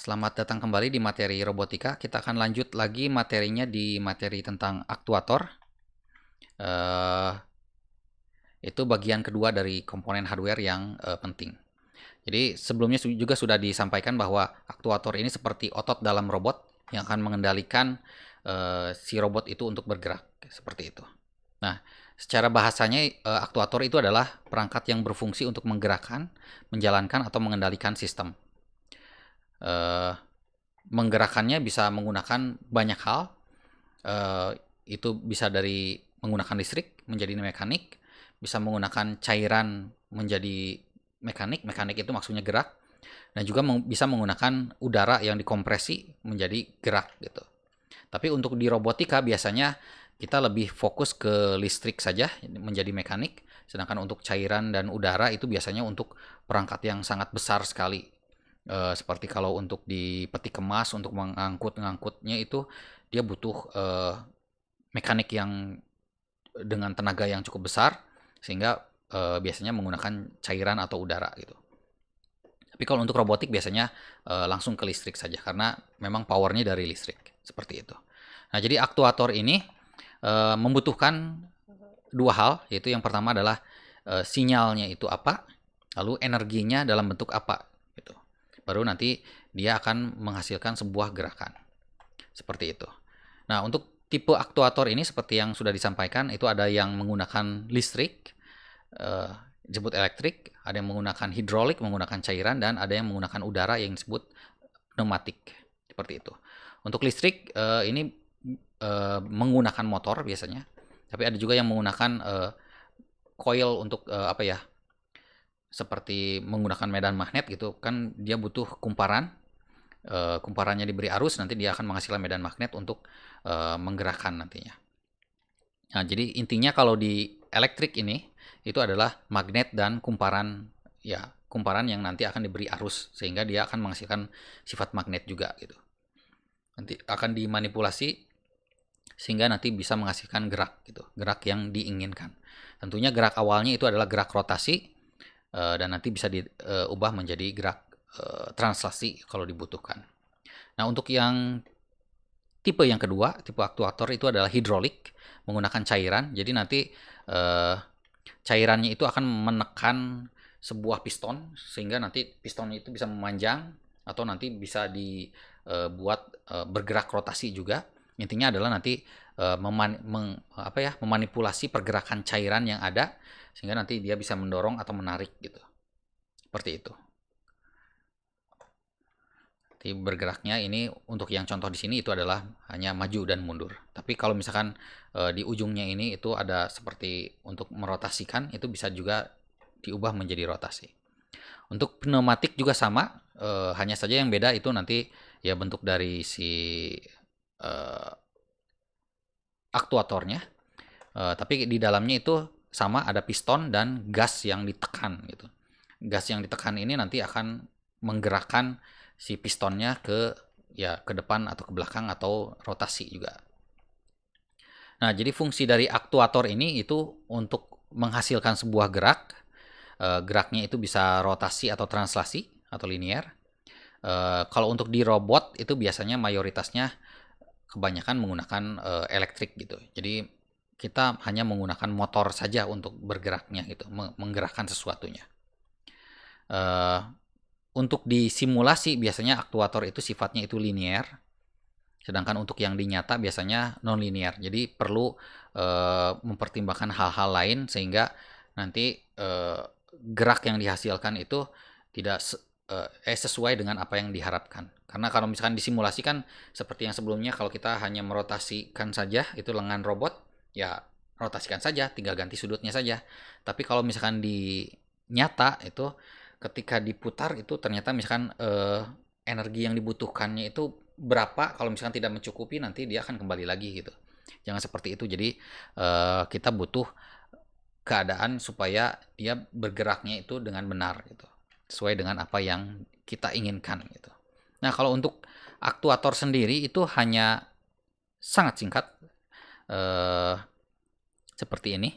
Selamat datang kembali di materi robotika. Kita akan lanjut lagi materinya di materi tentang aktuator. Itu bagian kedua dari komponen hardware yang penting. Jadi sebelumnya juga sudah disampaikan bahwa aktuator ini seperti otot dalam robot yang akan mengendalikan si robot itu untuk bergerak, seperti itu. Nah, secara bahasanya aktuator itu adalah perangkat yang berfungsi untuk menggerakkan, menjalankan atau mengendalikan sistem. Menggerakkannya bisa menggunakan banyak hal. Itu bisa dari menggunakan listrik menjadi mekanik, bisa menggunakan cairan menjadi mekanik. Mekanik itu maksudnya gerak, dan juga bisa menggunakan udara yang dikompresi menjadi gerak gitu. Tapi untuk di robotika biasanya kita lebih fokus ke listrik saja menjadi mekanik, sedangkan untuk cairan dan udara itu biasanya untuk perangkat yang sangat besar sekali. Seperti kalau untuk di peti kemas untuk mengangkutnya itu dia butuh mekanik yang dengan tenaga yang cukup besar, sehingga biasanya menggunakan cairan atau udara gitu. Tapi kalau untuk robotik biasanya langsung ke listrik saja karena memang powernya dari listrik, seperti itu. Nah, jadi aktuator ini membutuhkan dua hal, yaitu yang pertama adalah sinyalnya itu apa, lalu energinya dalam bentuk apa gitu. Baru nanti dia akan menghasilkan sebuah gerakan, seperti itu. Nah, untuk tipe aktuator ini seperti yang sudah disampaikan, itu ada yang menggunakan listrik, disebut elektrik, ada yang menggunakan hidrolik, menggunakan cairan, dan ada yang menggunakan udara yang disebut pneumatik, seperti itu. Untuk listrik ini menggunakan motor biasanya, tapi ada juga yang menggunakan coil untuk seperti menggunakan medan magnet gitu kan, dia butuh kumparan. Kumparannya diberi arus, nanti dia akan menghasilkan medan magnet untuk menggerakkan nantinya. Nah, jadi intinya kalau di elektrik ini itu adalah magnet dan kumparan, ya kumparan yang nanti akan diberi arus sehingga dia akan menghasilkan sifat magnet juga gitu. Nanti akan dimanipulasi sehingga nanti bisa menghasilkan gerak gitu, gerak yang diinginkan. Tentunya gerak awalnya itu adalah gerak rotasi, dan nanti bisa diubah menjadi gerak translasi kalau dibutuhkan. Nah, untuk yang tipe yang kedua, tipe aktuator itu adalah hidrolik, menggunakan cairan. Jadi nanti cairannya itu akan menekan sebuah piston sehingga nanti piston itu bisa memanjang atau nanti bisa dibuat bergerak rotasi juga. Intinya adalah nanti memanipulasi pergerakan cairan yang ada sehingga nanti dia bisa mendorong atau menarik gitu. Seperti itu. Jadi bergeraknya ini untuk yang contoh di sini itu adalah hanya maju dan mundur. Tapi kalau misalkan di ujungnya ini itu ada seperti untuk merotasikan, itu bisa juga diubah menjadi rotasi. Untuk pneumatik juga sama, hanya saja yang beda itu nanti ya bentuk dari si aktuatornya. Tapi di dalamnya itu sama, ada piston dan gas yang ditekan gitu. Gas yang ditekan ini nanti akan menggerakkan si pistonnya ke depan atau ke belakang atau rotasi juga. Nah, jadi fungsi dari aktuator ini itu untuk menghasilkan sebuah gerak. Geraknya itu bisa rotasi atau translasi atau linear. Kalau untuk di robot itu biasanya mayoritasnya kebanyakan menggunakan elektrik gitu. Jadi kita hanya menggunakan motor saja untuk bergeraknya gitu, menggerakkan sesuatunya. Untuk di simulasi biasanya aktuator itu sifatnya itu linear, sedangkan untuk yang dinyata biasanya non linear. Jadi perlu mempertimbangkan hal-hal lain sehingga nanti gerak yang dihasilkan itu tidak sesuai dengan apa yang diharapkan. Karena kalau misalkan disimulasi kan seperti yang sebelumnya, kalau kita hanya merotasikan saja itu lengan robot, ya rotasikan saja, tinggal ganti sudutnya saja. Tapi kalau misalkan di nyata itu ketika diputar itu ternyata misalkan energi yang dibutuhkannya itu berapa, kalau misalkan tidak mencukupi nanti dia akan kembali lagi gitu. Jangan seperti itu. Jadi kita butuh keadaan supaya dia bergeraknya itu dengan benar gitu, sesuai dengan apa yang kita inginkan gitu. Nah, kalau untuk aktuator sendiri itu hanya sangat singkat, seperti ini.